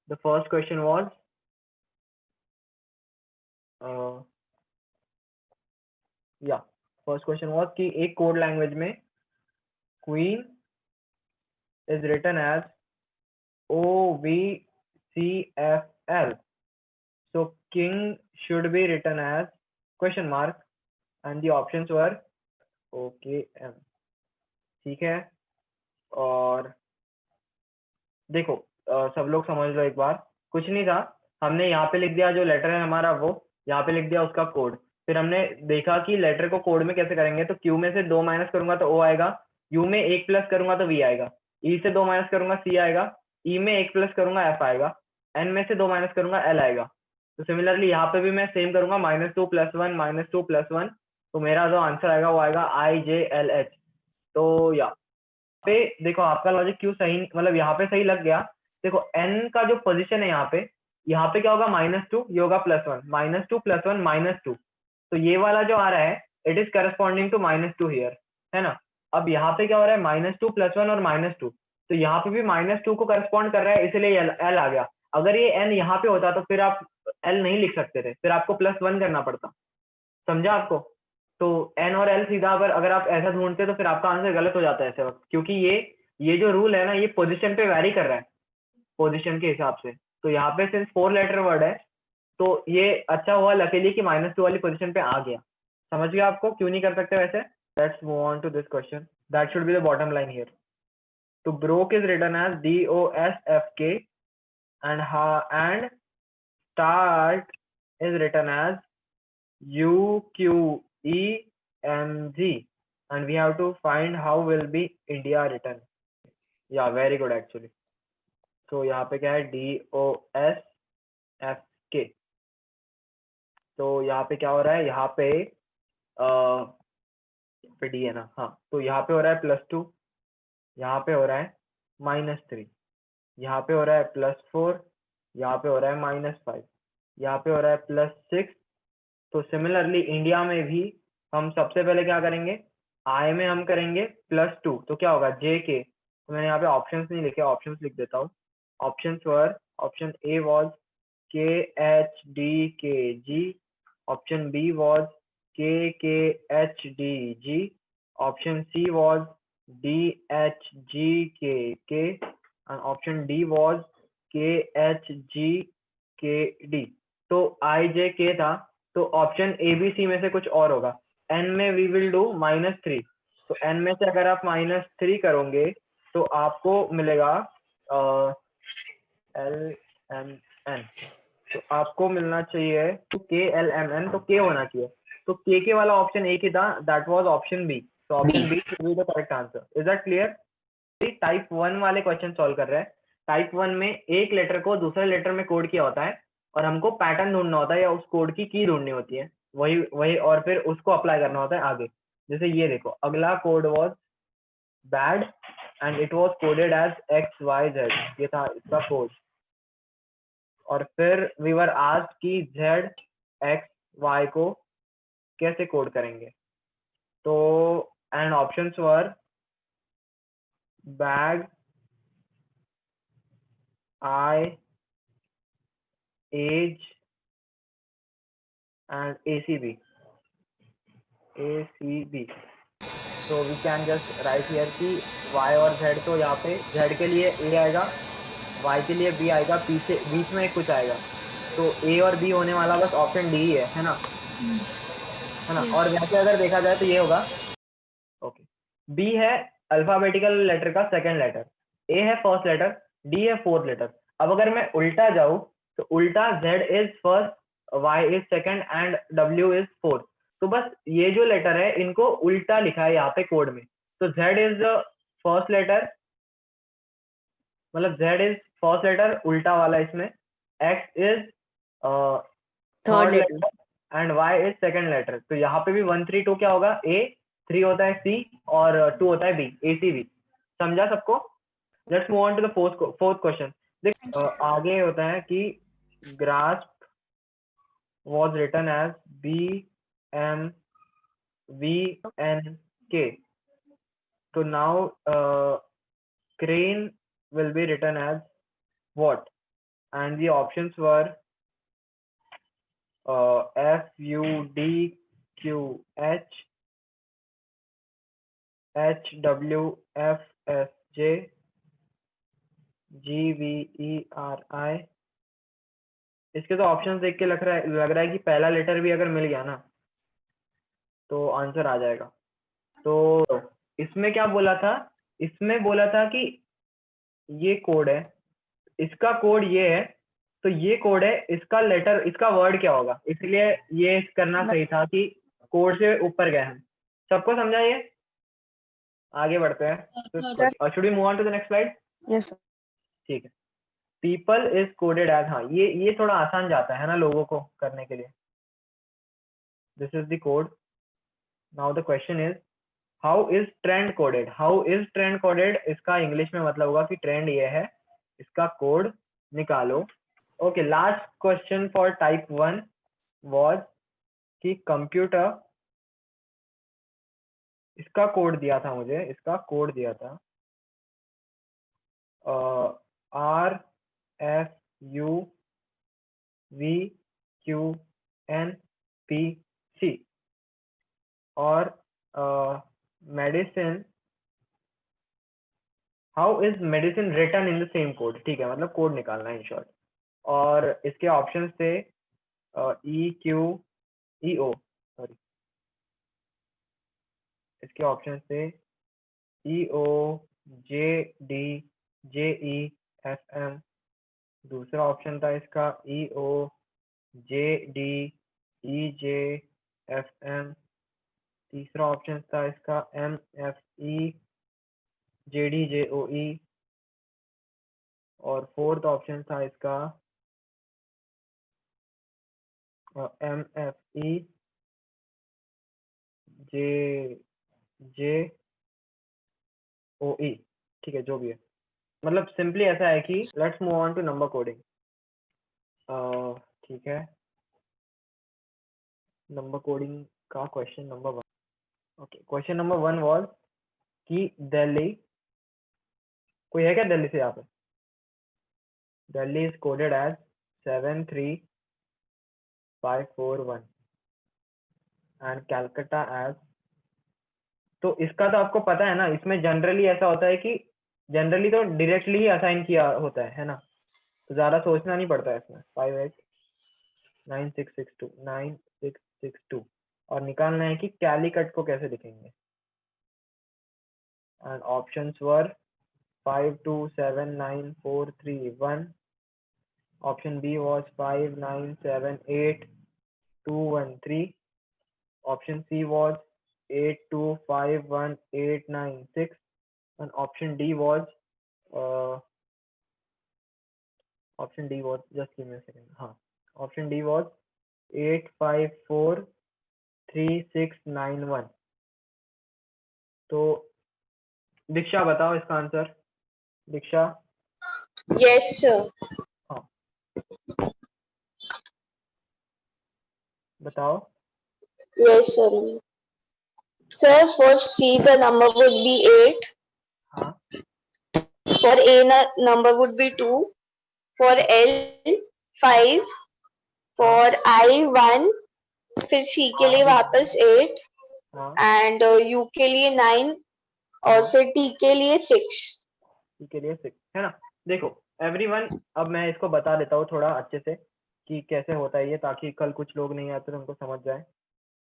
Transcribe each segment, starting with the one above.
The first question was first question was कि एक code language में queen is written as OVCFL. So king should be written as question mark and the options were OKM. ठीक है, और देखो सब लोग समझ लो एक बार, कुछ नहीं था, हमने यहाँ पे लिख दिया जो लेटर है हमारा वो यहाँ पे लिख दिया उसका कोड, फिर हमने देखा कि लेटर को कोड में कैसे करेंगे, तो Q में से 2 माइनस करूंगा तो O आएगा, U में 1 प्लस करूंगा तो V आएगा, E से 2 माइनस करूंगा C आएगा, E में 1 प्लस करूंगा F आएगा, N में से 2 माइनस करूंगा L आएगा। तो सिमिलरली यहाँ पे भी मैं सेम करूंगा, -2 + 1 -2 + 1, तो मेरा जो आंसर आएगा वो आएगा IJLH। तो या पे देखो आपका लॉजिक क्यों सही, मतलब यहाँ पे सही लग गया। देखो n का जो पोजीशन है यहाँ पे क्या होगा, -2, ये होगा +1, -2 + 1 -2, तो ये वाला जो आ रहा है it is corresponding to -2 here, है ना। अब यहाँ पे क्या हो रहा है, -2 + 1 और -2, तो यहाँ पे भी -2 को करस्पॉन्ड कर रहा है, इसलिए L आ गया। अगर ये n यहाँ पे होता तो फिर आप L नहीं लिख सकते थे, फिर आपको +1 करना पड़ता, समझा आपको। तो N और L सीधा अगर आप ऐसा ढूंढते तो फिर आपका आंसर गलत हो जाता है ऐसे वक्त, क्योंकि ये जो रूल है ना ये पोजीशन पे वैरी कर रहा है, पोजीशन के हिसाब से। तो यहाँ पे सिंस 4 लेटर वर्ड है तो ये अच्छा हुआ लकीली कि -2 वाली पोजीशन पे आ गया। समझ गया आपको क्यों नहीं कर सकते वैसे। Let's move on to this question, that should be the bottom line here. तो broke is written as DOSFK and start is written as UQEMG, and we have to find how will be India written. Yeah, very good actually. तो यहाँ पे क्या है, DOSFK। तो यहाँ पे क्या हो रहा है, यहाँ पे डी है ना, हाँ, तो यहाँ पे हो रहा है +2, यहाँ पे हो रहा है -3, यहाँ पे हो रहा है +4, यहाँ पे हो रहा है -5, यहाँ पे हो रहा है +6। तो सिमिलरली इंडिया में भी हम सबसे पहले क्या करेंगे, आई में हम करेंगे +2, तो क्या होगा JK। तो मैंने यहाँ पे ऑप्शंस नहीं लिखे, ऑप्शंस लिख देता हूँ। Options were, option A was KHDKG, option B was KKHDG, option C was DHGKK and option D was KHGKD। तो IJK था, तो ऑप्शन ABC में से कुछ और होगा। N में वी विल डू -3, तो N में से अगर आप -3 करोगे तो आपको मिलेगा LMN, तो आपको मिलना चाहिए KLMN, तो K होना चाहिए, तो KK वाला ऑप्शन एक ही था, दैट वाज ऑप्शन B। तो option B should be the correct answer. Is that clear? Type 1 वाले क्वेश्चन सॉल्व कर रहे हैं। टाइप 1 में एक लेटर को दूसरे लेटर में कोड किया होता है और हमको पैटर्न ढूंढना होता है या उस कोड की ढूंढनी होती है, वही और फिर उसको अप्लाई करना होता है आगे। जैसे ये देखो, अगला code was bad and it was coded as XYZ, ये था इसका कोड। और फिर वी वर आस्क्ड कि ZXY को कैसे कोड करेंगे, तो and options were bag, I, age and ACB. So we can just write here कि Y और Z, तो यहाँ पे Z के लिए A आएगा, Y के लिए B आएगा, पीछे बीच में कुछ आएगा, तो A और B होने वाला बस ऑप्शन D है ना, है ना। और वैसे अगर देखा जाए तो ये होगा, ओके, B है अल्फाबेटिकल लेटर का सेकंड लेटर, A है फर्स्ट लेटर, D है फोर्थ लेटर। अब अगर मैं उल्टा जाऊं तो उल्टा Z is first, Y is second and W is fourth. तो बस ये जो लेटर है इनको उल्टा लिखा है यहाँ पे कोड में। तो Z is the first letter, मतलब Z इज फर्स्ट लेटर उल्टा वाला इसमें, X is third letter and Y is second letter. तो यहाँ पे भी 1 3 2 क्या होगा, A, 3 होता है C और 2 होता है B, ACB। समझा सबको? Let's move on to the fourth question. देख आगे होता है कि grasp was written as BMVNK. So now crane will be written as what? and the options were FUDQH, HWFSJ, GVERI। इसके तो ऑप्शंस देख के लग रहा है कि पहला लेटर भी अगर मिल गया ना तो आंसर आ जाएगा। तो इसमें क्या बोला था, इसमें बोला था कि ये कोड है, इसका कोड ये है, तो ये कोड है, इसका लेटर, इसका वर्ड क्या होगा, इसलिए ये करना सही था कि कोड से ऊपर गए हम। सबको समझा ये? आगे बढ़ते हैं। Should we move on to the next slide? Yes. ठीक है। पीपल इज कोडेड एज, हाँ ये थोड़ा आसान जाता है ना लोगों को करने के लिए। This is the code. Now the question is how is trend coded. How is trend coded, इसका इंग्लिश में मतलब होगा कि ट्रेंड ये है, इसका कोड निकालो। Okay, last question for type 1 was कि कंप्यूटर, इसका कोड दिया था मुझे, इसका कोड दिया था RFUVQNPC, और medicine, how is medicine written in the same code. ठीक है, मतलब कोड निकालना है इन शॉर्ट। और इसके ऑप्शंस थे EQEO, सॉरी, इसके ऑप्शंस थे EOJDJEFM, दूसरा ऑप्शन था इसका EOJDEJFM, तीसरा ऑप्शन था इसका MFEJDJOE, और फोर्थ ऑप्शन था इसका MFEJJOE। ठीक है, जो भी है, मतलब सिंपली ऐसा है कि let's move on to number coding. ठीक है, नंबर कोडिंग का question number 1। Okay, question number 1 was कि दिल्ली, कोई है क्या दिल्ली से यहाँ पे? Delhi is coded as 73541 and Calcutta as, तो इसका तो आपको पता है ना, इसमें जनरली ऐसा होता है कि जनरली तो डायरेक्टली ही असाइन किया होता है ना, तो ज़्यादा सोचना नहीं पड़ता है इसमें। 589662 और निकालना है कि कैलिकट को कैसे लिखेंगे। And options were 5279431, option B was 5978213, option C was 8251896, and option D was just give me a second, हाँ, option D was 8543691। तो दीक्षा बताओ इसका आंसर। दीक्षा? Yes sir. हाँ, बताओ। Yes sir. Sir for C the number would be 8. हाँ, For A number would be 2. For L 5. For I 1. फिर C के लिए वापस 8 एंड U के लिए 9 और फिर T के लिए 6। T के लिए 6 है ना। देखो एवरीवन, अब मैं इसको बता देता हूँ थोड़ा अच्छे से कि कैसे होता है ये, ताकि कल कुछ लोग नहीं आते तो उनको समझ जाए।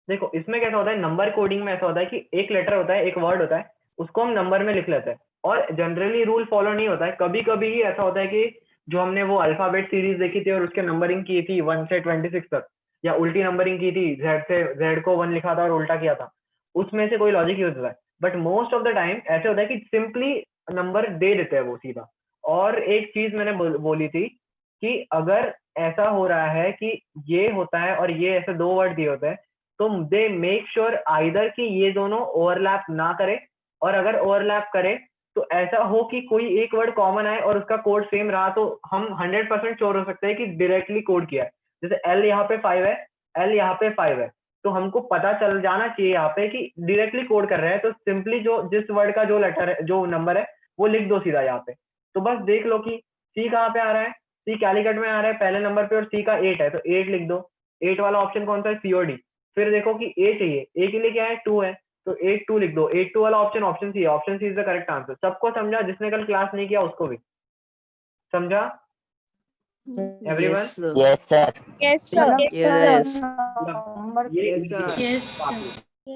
देखो इसमें कैसा होता है, नंबर कोडिंग में ऐसा होता है कि एक लेटर होता है, एक वर्ड होता है, उसको हम नंबर में लिख लेते हैं, और जनरली रूल फॉलो नहीं होता है। कभी कभी ही ऐसा होता है कि जो हमने वो अल्फाबेट सीरीज देखी थी और उसके नंबरिंग की थी 1 से 26 तक, या उल्टी नंबरिंग की थी, जेड को 1 लिखा था और उल्टा किया था, उसमें से कोई लॉजिक यूज होता है। But most of the time ऐसे होता है कि सिंपली नंबर दे देते हैं वो सीधा। और एक चीज मैंने बोली थी कि अगर ऐसा हो रहा है कि ये होता है और ये ऐसे दो वर्ड दिए होते हैं, तो दे मेक श्योर आइदर कि ये दोनों ओवरलैप ना करे, और अगर ओवरलैप करे तो ऐसा हो कि कोई एक वर्ड कॉमन आए और उसका कोड सेम रहा, तो हम 100% श्योर हो सकते हैं कि डायरेक्टली कोड किया है। जैसे एल यहाँ पे 5 है, एल यहाँ पे 5 है, तो हमको पता चल जाना चाहिए यहाँ पे कि डायरेक्टली कोड कर रहे हैं। तो सिंपली जो जिस वर्ड का जो लेटर है, जो नंबर है, वो लिख दो सीधा यहाँ पे। तो बस देख लो कि सी कहाँ पे आ रहा है, सी कैलिकट में आ रहा है पहले नंबर पे और सी का 8 है, तो 8 लिख दो। 8 वाला ऑप्शन कौन सा है? सी और डी। फिर देखो कि ए चाहिए, ए के लिए क्या है? 2 है, तो 8 2 लिख दो। 8 2 वाला ऑप्शन ऑप्शन सी है, option C is the correct answer. सबको समझा? जिसने कल क्लास नहीं किया उसको भी समझा? Everyone? Yes, sir. Yes, sir. Yes, ठीक sir. है, Yes. मतलब ये Yes, easy है sir. Yes, काफी। sir.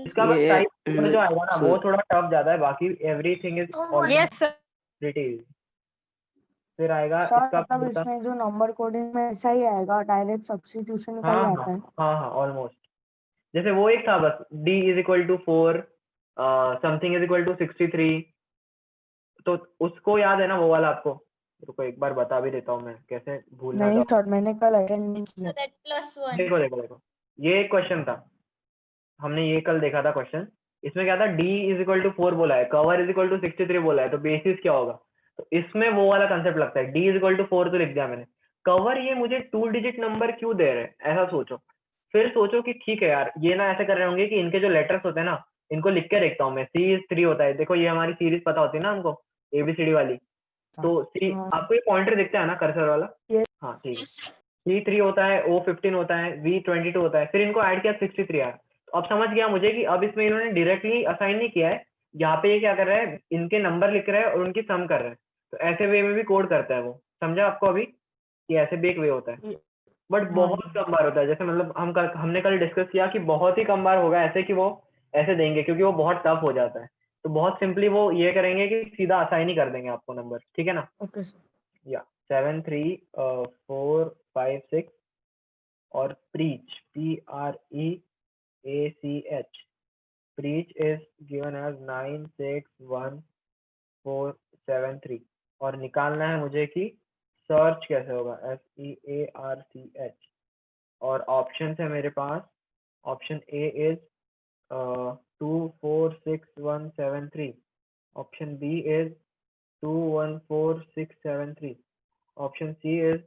इसका बस Yeah. टाइप ऊपर जो आएगा ना वो Sir. थोड़ा टफ ज्यादा है, बाकी everything is already Yes, sir. Pretty easy. फिर आएगा सर इसका मतलब बता। इसमें जो नंबर कोडिंग में ऐसा ही आएगा, डायरेक्ट सब्स्टिट्यूशन निकल हाँ जाता है। हाँ ऑलमोस्ट जैसे वो एक था बस, d is equal to 4 something is equal to 63, तो उसको याद है ना वो वाला आपको? रुको एक बार बता भी देता हूँ मैं, कैसे भूलना नहीं चाहूँ। सर, मैंने कल अटेंड नहीं किया। That's +1. देखो देखो देखो, ये एक क्वेश्चन था, हमने ये कल देखा था क्वेश्चन। इसमें क्या था? d इज इक्वल टू 4 बोला है, कवर इज इक्वल टू 63 बोला है, तो बेसिस क्या होगा? तो इसमें वो वाला कंसेप्ट लगता है, d इज इक्वल टू 4 तो लिख दिया मैंने, कवर ये मुझे 2 डिजिट नंबर क्यों दे रहे हैं, ऐसा सोचो। फिर सोचो कि ठीक है यार, ये ना ऐसे कर रहे होंगे कि इनके जो लेटर्स होते हैं ना, इनको लिख के देखता हूँ मैं। सी इज 3 होता है, देखो ये हमारी सीरीज पता होती है ना हमको, एबीसीडी वाली। तो सी, हाँ। आपको ये पॉइंटर दिखता है ना कर्सर वाला? Yes. हाँ ठीक है। Yes, sir. C3 होता है, O15 होता है, V22 होता है, फिर इनको ऐड किया 63 यार। तो अब समझ गया मुझे कि अब इसमें इन्होंने डायरेक्टली असाइन नहीं किया है, यहाँ पे ये क्या कर रहा है, इनके नंबर लिख रहा है और उनकी सम कर रहा है। तो ऐसे वे में भी कोड करता है वो, समझा आपको अभी कि ऐसे भी एक वे होता है, बट हाँ। बहुत कम बार होता है। जैसे मतलब हमने कल डिस्कस किया कि बहुत ही कम बार होगा ऐसे कि वो ऐसे देंगे, क्योंकि वो बहुत टफ हो जाता है। तो बहुत सिंपली वो ये करेंगे कि सीधा असाइन ही कर देंगे आपको नंबर, ठीक है ना? Okay sir. या 7 3 4 5 6 और preach, PREACH, preach is given as 961473, और निकालना है मुझे कि सर्च कैसे होगा, SEARCH, और ऑप्शन है मेरे पास। Option A is 214673, option B is 214673, option C is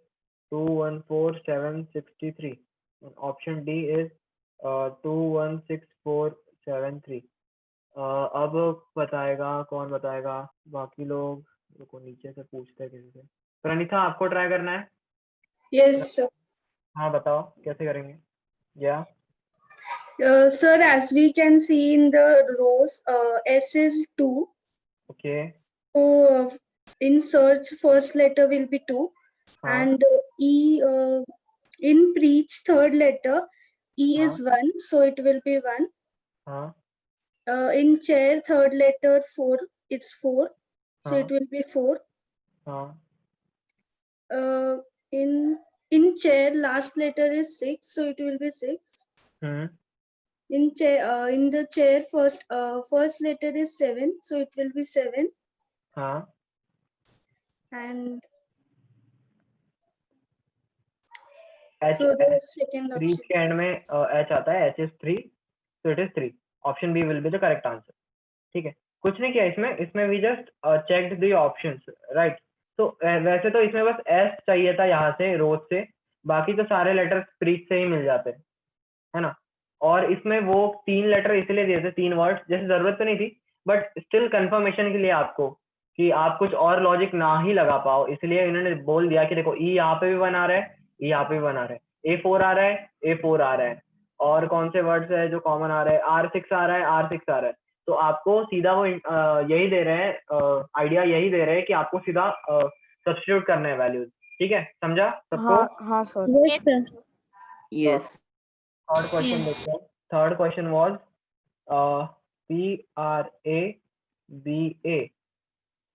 214763, and option D is 216473। अब बताएगा कौन बताएगा? बाकी लोग रुको, नीचे से पूछते हैं किसी से। प्रणीता आपको ट्राई करना है? Yes, sir. हाँ बताओ कैसे करेंगे? या Sir, as we can see in the rows, S is 2. Okay. So, in search, first letter will be 2. हाँ And E, in preach, third letter, E is 1. So, it will be 1. हाँ In chair, third letter, 4. It's 4. So, it हाँ will be 4. हाँ In chair, last letter is 6. So, it will be 6. In chair, in the chair, first letter is 7, so it will be 7. हाँ And H so the second reach option. के and में H आता है, H is 3, so it is 3, option B will be the correct answer। ठीक है, कुछ नहीं किया इसमें we just checked the options, right? तो वैसे तो इसमें बस S चाहिए था यहाँ से, रोज से, बाकी तो सारे लेटर प्रीच से ही मिल जाते हैं, है ना? और इसमें वो 3 लेटर इसलिए दिए थे, 3 वर्ड्स, जैसे जरूरत तो नहीं थी, बट स्टिल कंफर्मेशन के लिए आपको कि आप कुछ और लॉजिक ना ही लगा पाओ, इसलिए इन्होंने बोल दिया कि देखो ई यहाँ पे भी 1 आ रहा है, ई यहाँ पे भी 1 आ रहा है, A4 आ रहा है, A4 आ रहा है, और कौन से वर्ड्स है जो कॉमन आ रहा है, R6 आ रहा है, R6 आ रहा है। तो आपको सीधा वो यही दे रहे हैं, आइडिया यही दे रहे हैं कि आपको सीधा सब्स्टिट्यूट करना है वैल्यूज, ठीक है? समझा सबको? हाँ sir. Yes, sir. Yes. Third question Yes. देखते हैं। Third question was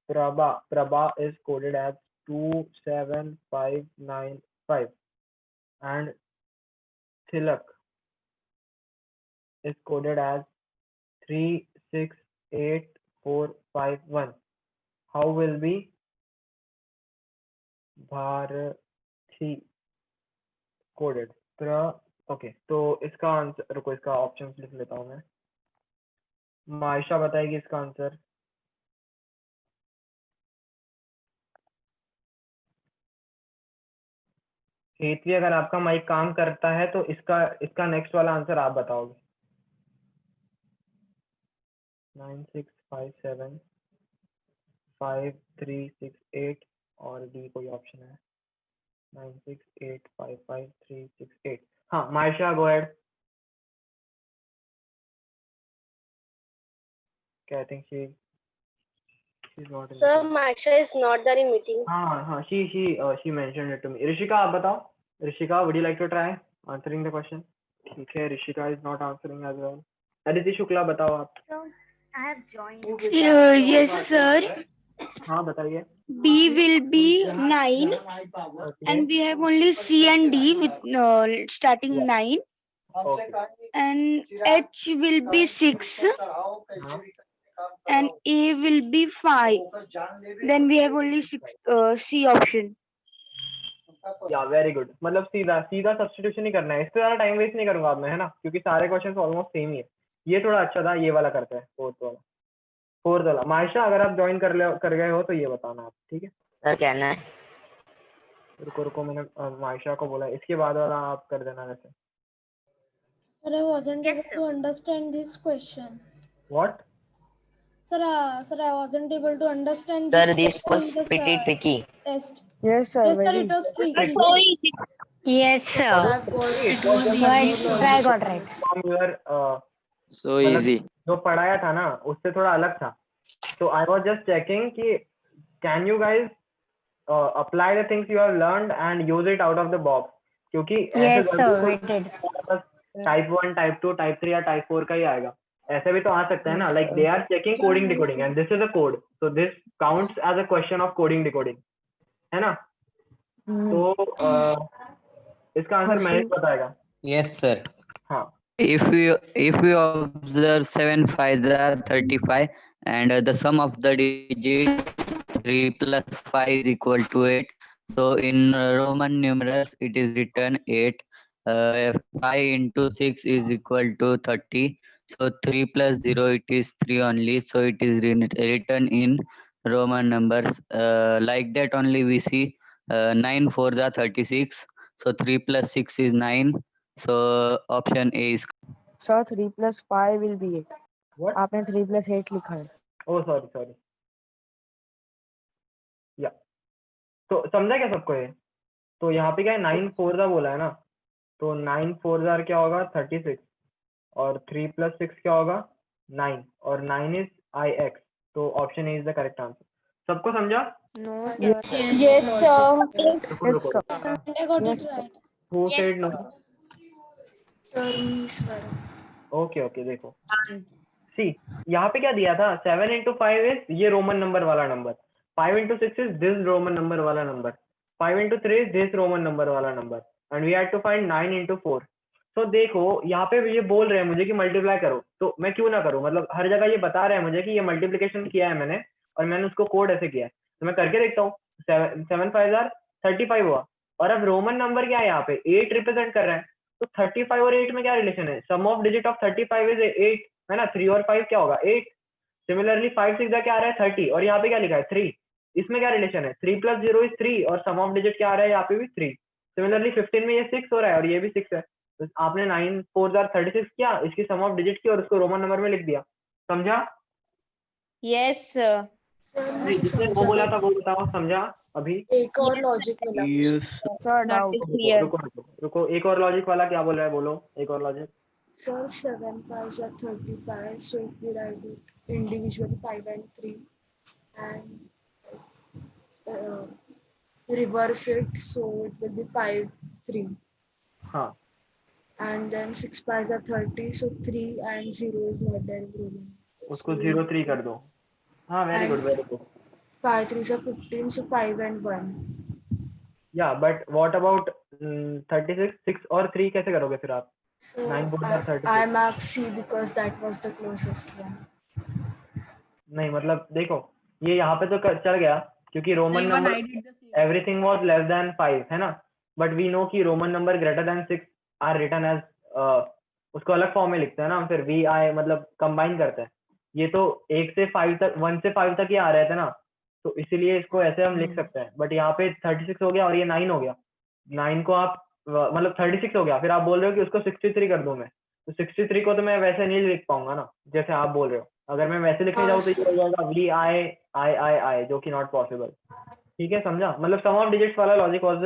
PRABA, Prabha is coded as 27595, and Tilak is coded as 368451. How will be Bharati coded? Okay, तो इसका आंसर, रुको इसका ऑप्शन लिख लेता हूँ मैं। मायशा बताएगी इसका आंसर। हेतली, अगर आपका माइक काम करता है तो इसका नेक्स्ट वाला आंसर आप बताओगे। 96575368 और डी कोई ऑप्शन है? 9685536 हाँ Maisha go ahead. Okay, I think she's not in the Sir, class. Maksha is not there in meeting. हाँ she mentioned it to me. Rishika आप बताओ. Rishika, would you like to try answering the question? ठीक है, Rishika is not answering as well. Aditi Shukla बताओ आप. I have joined. Yes, sir. हाँ बताइए. B will be 9, Okay. and we have only C and D with starting Yeah. 9, Okay. and H will be 6, हाँ. and A will be 5. Then we have only C option. या very good. मतलब सीधा सीधा substitution ही करना है. इस पे ज्यादा टाइम वेस्ट नहीं करूंगा अब मैं, है ना, क्योंकि सारे क्वेश्चंस ऑलमोस्ट सेम ही है. ये थोड़ा अच्छा था, ये वाला करते हैं. फोर्थ वाला. मायशा अगर आप ज्वाइन कर गए हो तो ये बताना आप. ठीक है सर कहना है. रुको मैंने मायशा को बोला. इसके बाद वाला आप कर देना वैसे. Sir, I wasn't able to understand this question. What? Sir, I wasn't able to understand Sir, this this was question in pretty this tricky. test. Yes, sir. Yes, sir, Very it was tricky. Yes, sir. It was easy. I got right. from your So easy. जो पढ़ाया था ना उससे थोड़ा अलग था. So I was just checking कि can you guys apply the things you have learned and use it out of the box. क्योंकि Yes, sir. We did. Type 1 type 2 type 3 या टाइप 4 का ही आएगा. ऐसे भी तो आ सकता है ना. Like they are checking coding decoding and this is a code. So this counts as a question of coding decoding, है ना. तो इसका आंसर महेश बताएगा. Yes, sir. हाँ. If we observe 7 5s are 35, and the sum of the digits 3 plus 5 is equal to 8. So in Roman numerals it is written 8. 5 into 6 is equal to 30. So 3 plus 0 it is 3 only. So it is written in Roman numbers. Like that only we see 9 4s are 36. So 3 plus 6 is 9. So option A is. Sir, 3 plus 5 will be 8. What? आपने 3 plus 8 लिखा है. ओ sorry. या तो समझा क्या सबको ये? तो यहाँ पे क्या है, 9 4 बोला है ना. तो 9 4 क्या होगा 36 और 3 plus 6 क्या होगा 9 और 9 is IX. तो option A is the correct answer. सबको समझा? Yes, sir. Yes, sir. I got Yes, it right. Who said no? Sir, me, sir. Okay देखो सी यहाँ पे क्या दिया था. 7 into 5 is ये रोमन नंबर वाला नंबर. 5 into 6 is this Roman number वाला नंबर. 5 into 3 is this Roman number वाला नंबर. And we had to find 9 into 4. तो देखो यहाँ पे ये बोल रहे हैं मुझे कि मल्टीप्लाई करो. तो मैं क्यों ना करूँ. मतलब हर जगह ये बता रहे हैं मुझे कि ये मल्टीप्लिकेशन किया है मैंने और मैंने उसको कोड ऐसे किया है. तो मैं करके देखता हूँ. 7 5 are 35 हुआ. और अब रोमन नंबर क्या है यहाँ पे 8 रिप्रेजेंट कर रहा है. तो 35 और 8 में क्या रिलेशन है. सम ऑफ डिजिट ऑफ 35 इज 8, है ना. 3 और 5 क्या होगा 8. सिमिलरली 5 6 क्या आ रहा है 30 और यहाँ पे क्या लिखा है 3. इसमें क्या रिलेशन है. 3 plus 0 is 3 और सम ऑफ डिजिट क्या आ रहा है यहाँ पे भी 3. सिमिलरली 15 में ये 6 हो रहा है और ये भी 6 है. तो आपने 9 4 36 किया, इसकी सम ऑफ डिजिट की और उसको रोमन नंबर में लिख दिया. समझा? Yes, sir. नहीं, जिसने वो बोला था वो बताओ. समझा अभी? एक और लॉजिक मिला. Sir, doubt. रुको एक और लॉजिक वाला क्या बोल रहा है बोलो. एक और logic. Sir, 7 5s are 35. So if we write it individually 5 and 3 and reverse it, so it will be 5 3. हाँ. And then 6 5s are 30. So 3 and 0 is not there in Roman. उसको 0 3 कर दो. हाँ very good. 5 3s are 15. So 5 and 1. या but what about 36 6 और 3 कैसे करोगे फिर आप? So 9 4 36. I marked C because that was the closest one. नहीं मतलब देखो ये यहाँ पे तो चल गया क्योंकि Roman number everything was less than 5 है ना. बट वी नो कि Roman number greater than 6 are written as उसको अलग फॉर्म में लिखते हैं ना हम. फिर वी आई मतलब कंबाइन करते हैं. ये तो 1 से 5 तक 1 से 5 तक ही आ रहे थे ना. तो इसीलिए इसको ऐसे हम लिख सकते हैं. बट यहाँ पे 36 हो गया और ये 9 हो गया. 9 को आप मतलब 36 हो गया. फिर आप बोल रहे हो कि उसको 63 कर दूं मैं. तो 63 को तो मैं वैसे नहीं लिख पाऊंगा ना जैसे आप बोल रहे हो. अगर मैं वैसे लिखने जाऊँ तो ये हो जाएगा वी आई आई आई आई जो कि नॉट पॉसिबल. ठीक है, समझा? मतलब सम ऑफ डिजिट्स वाला logic was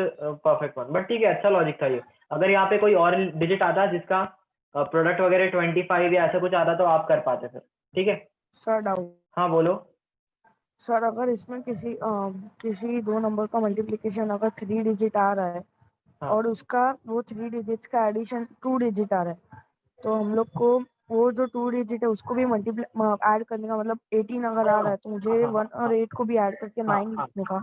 perfect one, but ठीक है, अच्छा लॉजिक था ये। अगर यहाँ पे कोई और डिजिट आता जिसका प्रोडक्ट वगैरह 25 या ऐसा कुछ आता तो आप कर पाते फिर। ठीक है, सर डाउट। हाँ बोलो। सर अगर इसमें किसी दो नंबर का मल्टीप्लिकेशन अगर 3 डिजिट आ रहा है हाँ और उसका वो 3 डिजिट्स का एडिशन 2 डिजिट आ रहा है, तो हम लोग को वो जो 2 डिजिट है उसको भी मल्टीप्लाई ऐड करने का, मतलब 18 अगर आ रहा है तो मुझे हाँ 1 और 8 को भी ऐड करके 9 हाँ लिखने का।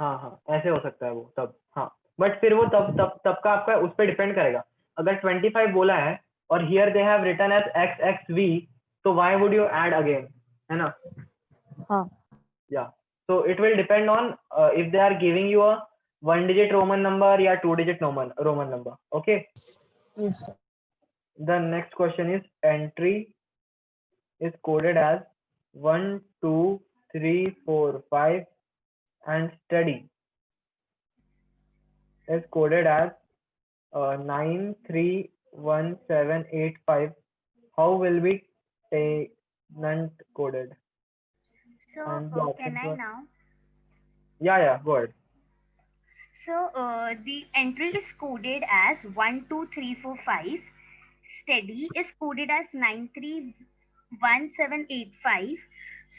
हाँ, ऐसे हो सकता है वो तब। हाँ, बट फिर वो तब का आपका उस पर डिपेंड करेगा। अगर 25 बोला है और here they have written as XXV, तो why would you add again, है ना? हाँ या so it will depend on if they are giving you a 1 digit Roman number या 2 digit Roman number. Okay, yes sir. the next question is entry is coded as 1 2 3 4 5 and steady is coded as 9 3 1 7 8 5. How will be tenant coded? So And the can options I were, now? yeah, go ahead. So the entry is coded as 1 2 3 4 5. Steady is coded as 931785.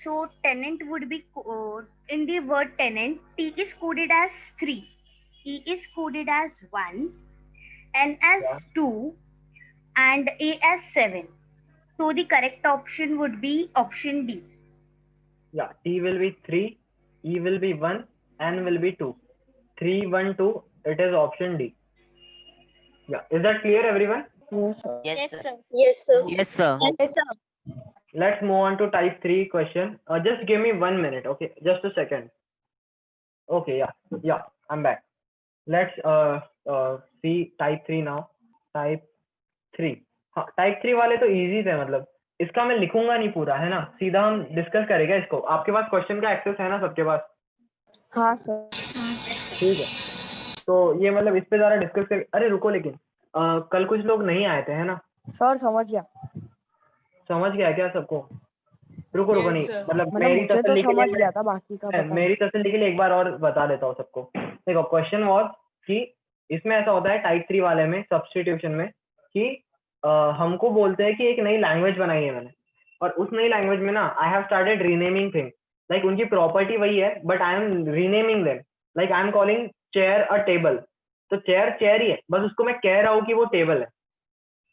So tenant would be in the word tenant, T is coded as 3, E is coded as 1, N as Yeah. 2, and A as 7. So the correct option would be option D. Yeah, T will be 3, E will be 1, N will be 2. 3 1 2, it is option D. Yeah, is that clear everyone? Yes sir. Yes, sir. Yes, sir. Yes, sir. Yes, sir. Let's move on to type 3 question. Just give me 1 minute, okay? Just a second. Okay, yeah, I'm back. Let's see type 3 now. Type 3. हाँ, type 3 वाले तो easy थे, मतलब इसका मैं लिखूंगा नहीं पूरा, है ना? सीधा हम डिस्कस करेंगे इसको। आपके पास क्वेश्चन का एक्सेस है ना सबके पास? हाँ सर। ठीक है, तो ये मतलब इस पे ज़रा डिस्कस कर। अरे रुको, लेकिन कल कुछ लोग नहीं आए थे, है ना? सर समझ गया। समझ गया क्या सबको? रुको रुको, नहीं मतलब मतलब मेरी मुझे तो तसल्ली के समझ लिए गया था, बाकी का पता नहीं। मेरी तसल्ली के लिए एक बार और बता देता हूँ सबको। देखो, क्वेश्चन वाज कि इसमें ऐसा होता है टाइप 3 वाले में, सब्स्टिट्यूशन में, कि हमको बोलते हैं कि एक नई लैंग्वेज बनाई है मैंने, और उस नई लैंग्वेज में ना I have started renaming thing. Like उनकी प्रॉपर्टी वही है, but I am renaming them. Like I am calling chair a table. तो चेयर ही है, बस उसको मैं कह रहा हूँ कि वो टेबल है।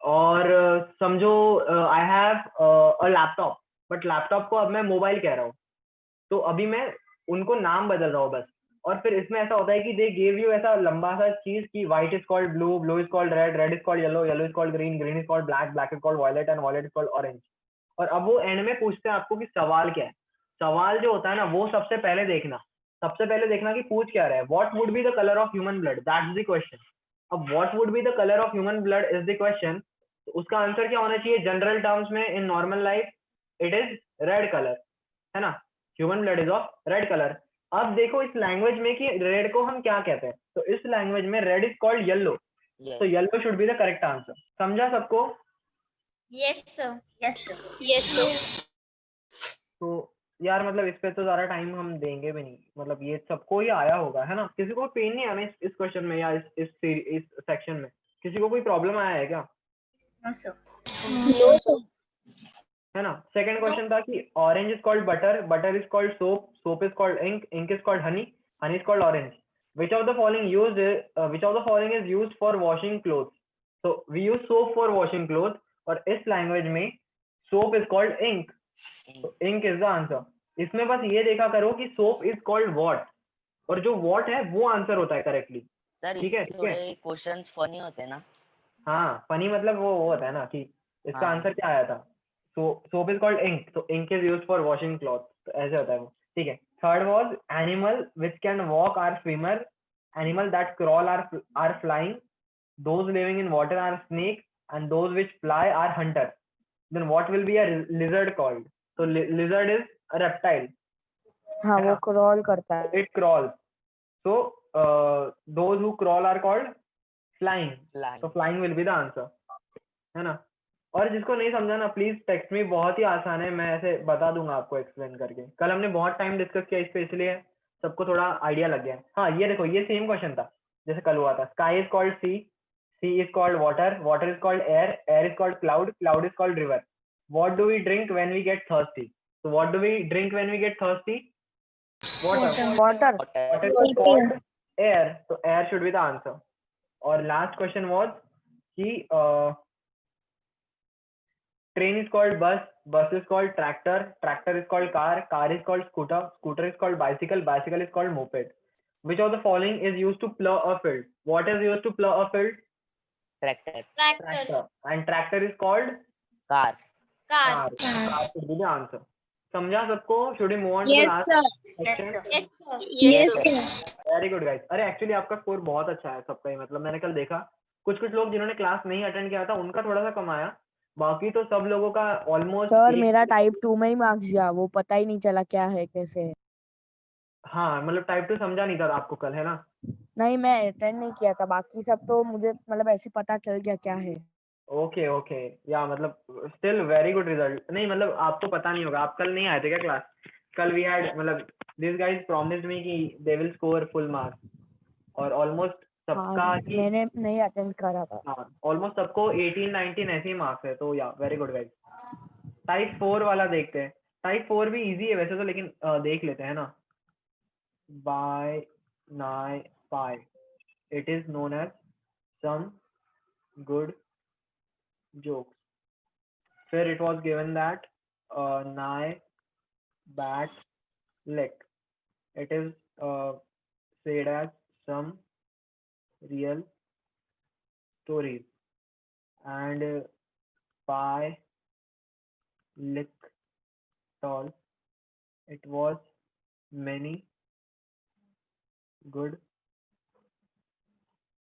और समझो I have a laptop, but laptop को अब मैं मोबाइल कह रहा हूँ। तो अभी मैं उनको नाम बदल रहा हूँ बस। और फिर इसमें ऐसा होता है कि दे गिव यू ऐसा लंबा सा चीज कि white is called blue, blue is called red, red is called yellow, yellow is called green, green is called black, black is called violet, and violet is called orange. और अब वो and में पूछते हैं आपको कि सवाल क्या है। सवाल जो होता है ना, वो सबसे पहले देखना कि पूछ क्या रहा है। What would be the colour of human blood, that's the question. अब what would be the colour of human blood is the question. उसका आंसर क्या होना चाहिए जनरल टर्म्स में? In normal life it is red colour, है ना? Human blood is of red colour. अब देखो इस लैंग्वेज में कि रेड को हम क्या कहते हैं। तो इस लैंग्वेज में रेड इज कॉल्ड येलो, तो yellow should be the correct answer. समझा सबको? Yes, sir. Yes, sir. Yes, sir. तो यार मतलब इस पे तो ज्यादा टाइम हम देंगे भी नहीं, मतलब ये सबको ही आया होगा, है ना? किसी को पेन नहीं आना इस क्वेश्चन में या इस सेक्शन में? किसी को कोई प्रॉब्लम आया है क्या? No, sir. No, sir. है ना? सेकंड क्वेश्चन था कि orange is called butter, butter is called soap, soap is called ink, ink is called honey, honey is called orange. which of the following is used for washing clothes? So we use soap for washing clothes, और इस language में soap is called ink, so ink is the answer। इसमें बस ये देखा करो कि soap is called what, और जो what है वो आंसर होता है करेक्टली। सर ठीक है, इसके थोड़े क्वेश्चंस फनी होते हैं ना? हाँ, फनी मतलब वो होता है ना कि इसका हाँ। आंसर क्या आया था। सोप इज कॉल्ड इंक, तो ink is used for washing cloth, तो ऐसे होता है वो। ठीक है। Third was animal which can walk are swimmer, animal that crawl are flying, those living in water are snake, and those which fly are hunter. Then what will be a lizard called? तो lizard is a reptile. हाँ, वो crawl करता है। It crawls, so those who crawl are called flying, तो flying will be the answer, है ना? और जिसको नहीं समझा ना, प्लीज टेक्स्ट मी, बहुत ही आसान है, मैं ऐसे बता दूंगा आपको एक्सप्लेन करके। कल हमने बहुत टाइम डिस्कस किया इस पे, इसलिए सबको थोड़ा आइडिया लग गया है। हाँ ये देखो, ये सेम क्वेश्चन था जैसे कल हुआ था। Sky is called sea, sea is called water, water is called air, air is called cloud, cloud is called river. What do we drink when we get thirsty? So what do we drink when we get thirsty? Water. Water. Water is called air. So air should be the answer. और last question was कि train is called bus, bus is called tractor, tractor is called car, car is called scooter, scooter is called bicycle, bicycle is called moped. Which of the following is used to plow a field? What is used to plow a field? Tractor. Tractor. And tractor is called Car. car. Car should be the answer. समझा सबको? Should we move on to the Yes, last sir. section? Yes, sir. Very good guys. अरे actually आपका score बहुत अच्छा है सबका ही, मतलब मैंने कल देखा कुछ लोग जिन्होंने क्लास नहीं अटेंड किया था उनका थोड़ा सा कम आया, बाकी तो सब लोगों का ऑलमोस्ट। सर मेरा टाइप 2 में ही मार्क्स गया, वो पता ही नहीं चला क्या है कैसे है। हाँ मतलब टाइप 2 समझा नहीं था आपको कल, है ना? नहीं मैं अटेंड नहीं किया था, बाकी सब तो मुझे मतलब ऐसे पता चल गया क्या है। ओके ओके, या मतलब स्टिल वेरी गुड रिजल्ट। नहीं मतलब आपको पता नहीं होगा, आप कल नहीं आए थे क्या क्लास? कल वी हैड मतलब दिस गाइस प्रॉमिस्ड मी कि they will score full marks, और ऑलमोस्ट सबका हाँ, ही मैंने नहीं अटेंड करा था। हाँ ऑलमोस्ट सबको 18-19 ऐसे ही मार्क्स है, तो या वेरी गुड गाइस। टाइप 4 वाला देखते हैं। टाइप 4 भी इजी है वैसे तो, लेकिन देख लेते हैं ना। By nigh pie, it is known as some good jokes. फिर it was given that nigh bat lick, it is said as some real stories, and by lick tall, it was many good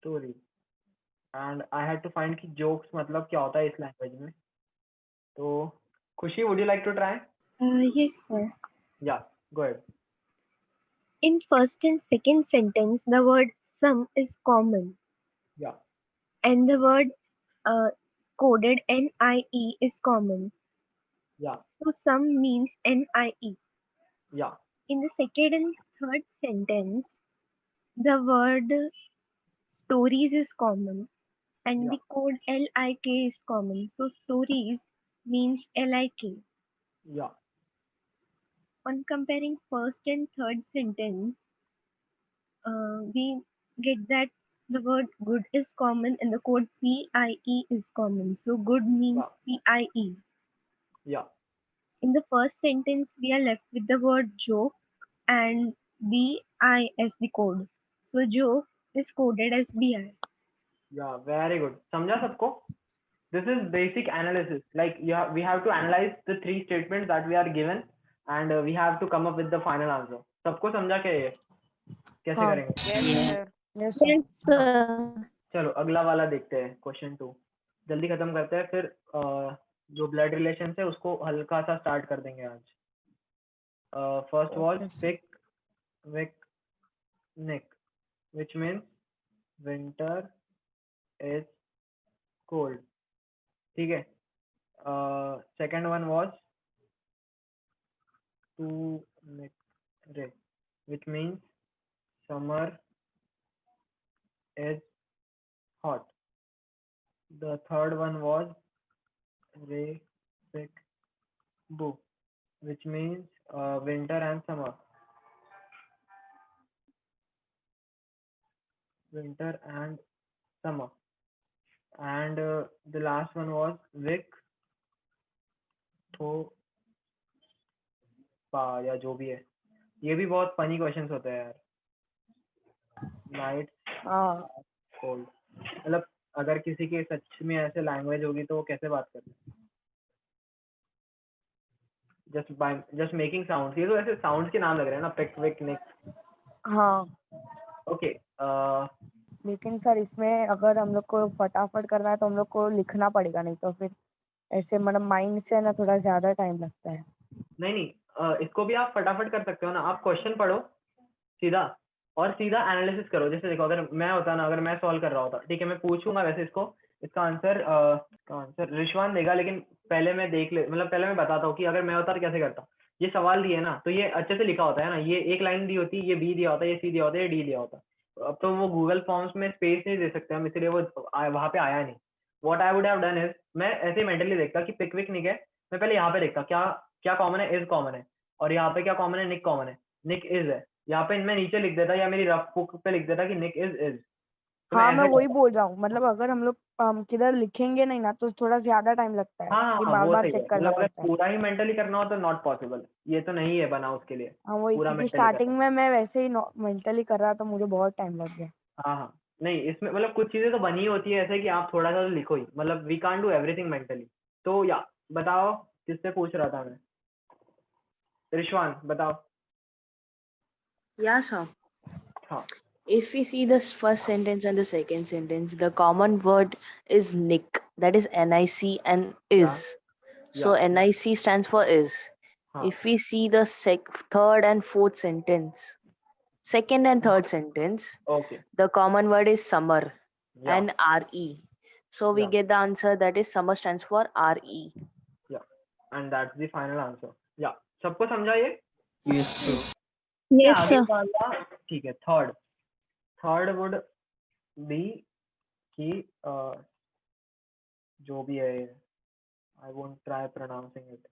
stories. And I had to find कि jokes मतलब क्या होता है इस language में। तो खुशी, would you like to try? Yes, sir. Yeah, go ahead. In first and second sentence, the word some is common, Yeah, and the word coded NIE is common. yeah, So some means NIE. yeah, In the second and third sentence, the word stories is common, and yeah, the code LIK is common. So stories means LIK. yeah, On comparing first and third sentence, we get that the word good is common and the code PIE is common. So good means PIE. yeah. In the first sentence, we are left with the word joke and BI as the code. So joke is coded as BI. Yeah, very good. समझा सबको? This is basic analysis. Like we have to analyze the three statements that we are given, and we have to come up with the final answer. सबको समझा क्या ये? कैसे हाँ। करेंगे? Yes, sir. Yes, sir. चलो अगला वाला देखते हैं, क्वेश्चन 2 जल्दी खत्म करते हैं, फिर जो ब्लड रिलेशन है उसको हल्का सा स्टार्ट कर देंगे आज। First was pick vick nick, which means winter is cold. ठीक है। Second one was two ray, which means summer is hot. The third one was re pick boo, which means winter and summer. Winter and summer. And the last one was Vic तो पा, या जो भी है। ये भी बहुत funny questions होते हैं यार। नाइट हाँ कोल्ड, मतलब अगर किसी के सच में ऐसे लैंग्वेज होगी तो वो कैसे बात करते हैं? Just making sound. ये तो ऐसे साउंड्स के नाम लग रहे हैं ना, पिक विक निक। हाँ। ओके लेकिन सर इसमें अगर हम लोग को फटाफट करना है तो हम लोग को लिखना पड़ेगा, नहीं तो फिर ऐसे मतलब माइंड से ना थोड़ा ज्यादा टाइम लगता है। नहीं इसको भी आप फटाफट कर सकते हो ना। आप क्वेश्चन पढ़ो सीधा और सीधा एनालिसिस करो। जैसे देखो, अगर मैं होता ना, अगर मैं सॉल्व कर रहा होता, ठीक है, मैं पूछूंगा वैसे इसका आंसर रिशवान देगा, लेकिन पहले मैं पहले मैं बताता हूँ कि अगर मैं होता तो कैसे करता। ये सवाल दिए ना तो ये अच्छे से लिखा होता है ना, ये एक लाइन दी होती है, ये बी दिया होता है, ये सी दिया होता है, ये डी दिया होता है। अब तो वो गूगल फॉर्म्स में स्पेस नहीं दे सकते हम, इसलिए वो वहां पे आया नहीं। What I would have done is, मैं ऐसे मेंटली देखता कि पिकविक निक है, मैं पहले यहाँ पे देखता क्या क्या कॉमन है, इज कॉमन है, और यहाँ पे क्या कॉमन है, निक कॉमन है, निक इज है, यहाँ पे मैं नीचे लिख देता या मेरी रफ बुक पे लिख देता कि निक इज। तो मैं हाँ मैं ऐसे वही करता। बोल रहा हूँ, मतलब अगर हम लोग किधर लिखेंगे नहीं ना तो थोड़ा ज्यादा टाइम लगता है, हाँ हाँ कि हाँ, बार वो बार सही है, चेक करना मतलब अगर पड़ता है। पूरा ही मेंटली करना हो तो नॉट पॉसिबल, ये तो नहीं है बना उसके लिए, हाँ वही, पूरा क्योंकि मेंटली करना। स्टार्टिंग में मैं वैसे ही मेंटली कर रहा था, मुझे बहुत टाइम लग गया। हाँ हाँ, नहीं इसमें मतलब कुछ चीजें तो बनी होती है ऐसे कि आप थोड़ा सा तो लिखो ही, मतलब we can't do everything mentally. तो या बताओ किससे पूछ रहा था मैं, रिश्वान बताओ। Yeah, sir. हाँ If we see the first sentence and the second sentence, the common word is nick, that is NIC and या is. So या NIC stands for is. हाँ If we see the third and fourth sentence, second and third sentence, okay the common word is summer या and RE. So we या get the answer that is summer stands for RE. या and that's the final answer. या सबको समझा ये? Yes, sir. क्या Yes, आगे sir. वाला? ठीक है, थर्ड, थर्ड वुड बी कि जो भी है, I won't try pronouncing it,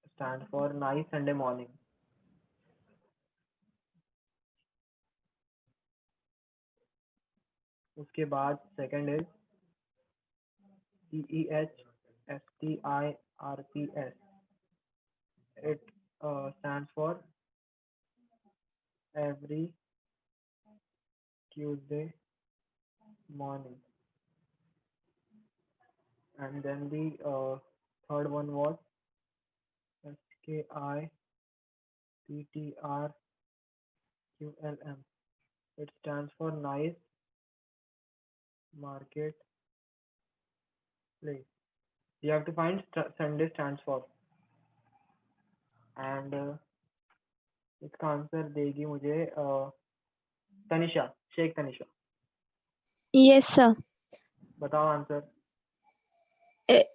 stand for nice Sunday morning. उसके बाद second is CEHSTIRPS, it stands for every Tuesday morning. And then the third one was SKIPTRQLM, it stands for nice market place. You have to find Sunday stands for, and इसका answer देगी मुझे Tanisha, Sheikh Tanisha. Yes, sir. बताओ answer.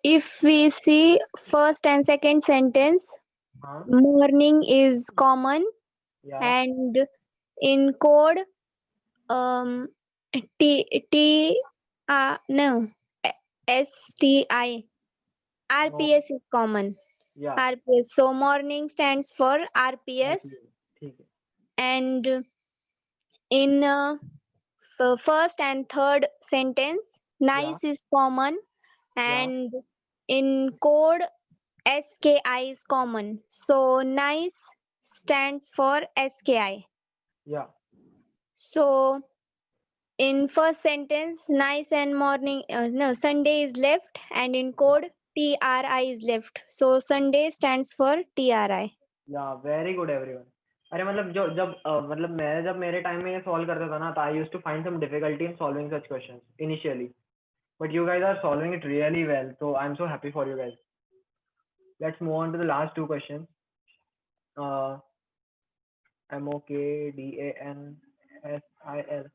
If we see first and second sentence, हाँ morning is common, या and in code, T T no STI no RPS is common. या RPS. So morning stands for RPS, ठीक है and in first and third sentence, या nice is common, या and in code SKI is common. So nice stands for SKI. या So in first sentence, nice and morning, no, Sunday is left, and in code TRI is left. So Sunday stands for TRI. या very good everyone. अरे मतलब जो जब मतलब मैं जब मेरे टाइम में ये सॉल्व करता था ना, तो I used to find some difficulty in solving such questions initially, but you guys are solving it really well, so I am so happy for you guys. Let's move on to the last two questions. MOKDANSIL,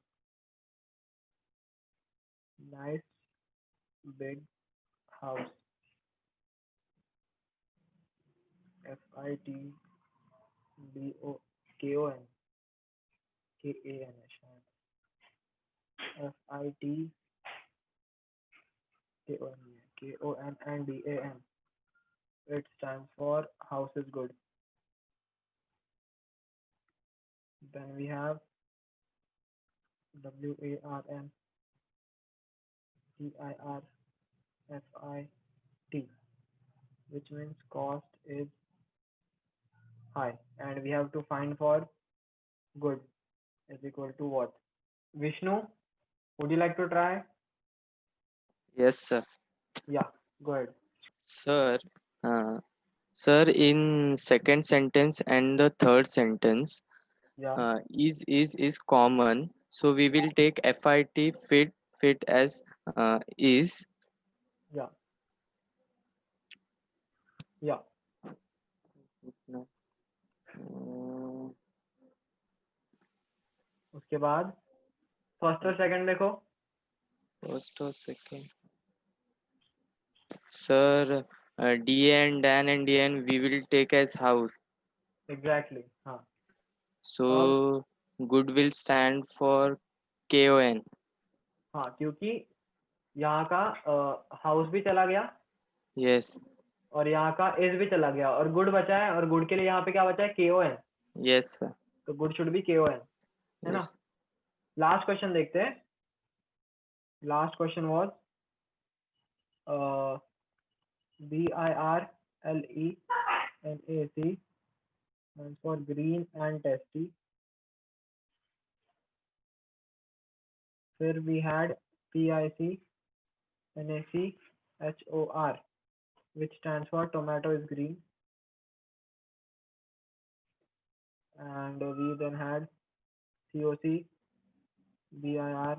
nice big house. FITBOKON, KAN है शायद, FITKON and DAN, it stands for house is good. Then we have WARN TIRFIT, which means cost is high, and we have to find for good is equal to what? Vishnu, would you like to try? Yes, sir. Yeah, go ahead. Sir, sir, in second sentence and the third sentence, Yeah, is common. So we will take FIT fit as is. yeah, yeah. No. उसके बाद first और second देखो। First or second. Sir, DA and Dan and DN we will take as house. Exactly. हाँ. So good will stand for KON. हाँ, क्योंकि यहाँ का house भी चला गया Yes. और यहाँ का इज भी चला गया और गुड बचा है, और गुड के लिए यहाँ पे क्या बचा है? KON. Yes sir. तो गुड शुड बी KON, है ना? लास्ट क्वेश्चन देखते हैं. Last question was BIRLENAC stands for green and tasty. फिर we had PICNACHOR, which stands for tomato is green. And we then had COCBIRHOR,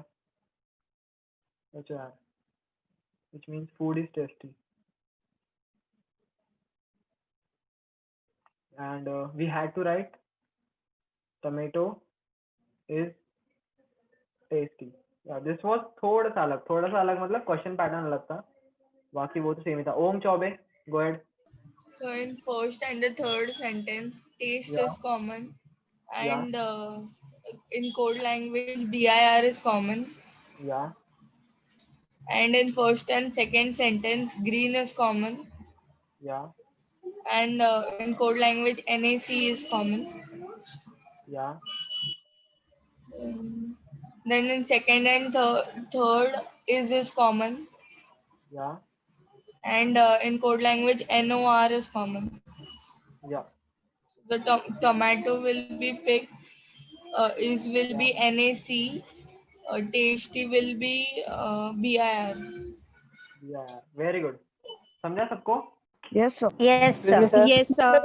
which means food is tasty. And we had to write tomato is tasty. Yeah, this was थोड़ा सा अलग मतलब question pattern अलग था, बाकी वो तो same ही था. ओम Choubey, go ahead. So in first and the third sentence, taste Yeah. is common, and in code language, BIR is common. Yeah. And in first and second sentence, green is common, Yeah. and in code language, NAC is common. Yeah. Then in second and third is common, Yeah. and in code language, NOR is common. Yeah. The tomato will be picked, is will be NAC, tasty will be BIR. Yeah. Very good. समझा सबको? Yes sir. Yes sir. Yes, sir.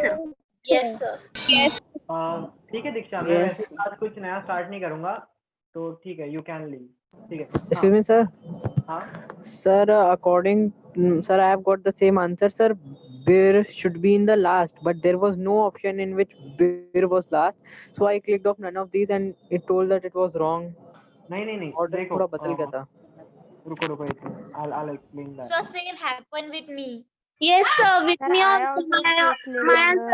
Yes, sir. Yes. ठीक है दीक्षा, मैं Yes. वैसे आज कुछ नया start नहीं करूंगा, तो ठीक है, यू कैन लीव. ठीक है. Excuse me, sir. हाँ. Sir, sir, I have got the same answer, sir. Beer should be in the last, but there was no option in which beer was last. So I clicked off none of these, and it told that it was wrong. नहीं. Order देखो. थोड़ा बदल गया था. रुको एक minute. I'll explain that. So same happened with me. Yes, sir. With Sir, me I also. also My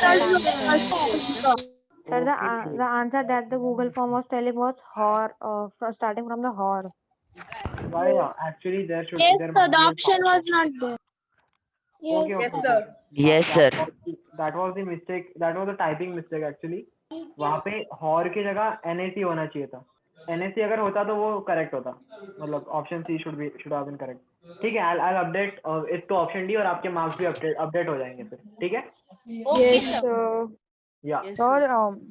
calculated answer the also. Sir, the answer that the Google form was telling was starting from the hor. Yeah. Actually, there should. Yes, there sir. must The be a option part. was not there. Okay. Yes sir. That was the mistake. That was a typing mistake actually. वहाँ पे horror की जगह NAC होना चाहिए था. NAC अगर होता तो वो करेक्ट होता, मतलब option C should have been correct. ठीक है. I'll update it to option D और आपके मार्क्स भी अपडेट हो जाएंगे फिर. ठीक है. Okay, Yes, sir. sir. Yeah. Yes, Sir,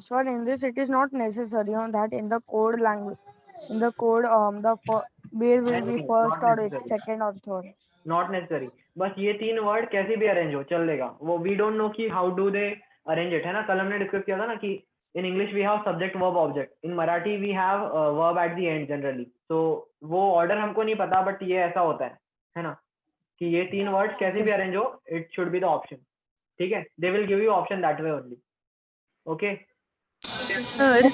sir, in this it is not necessary that in the code language, in the code, beer will be Anything, first not or necessary. second or third. Not necessary. बस ये 3 word कैसे भी arrange हो चलेगा. वो we don't know कि how do they arrange it, है ना? कल हमने डिस्कस किया था ना कि in English we have subject verb object, in Marathi we have verb at the end generally. तो वो ऑर्डर हमको नहीं पता, बट ये ऐसा होता है ना, कि ये 3 वर्ड्स कैसे भी अरेंज हो, it should be the option. ठीक है. They will give you option that way only. Okay. Yes, sir.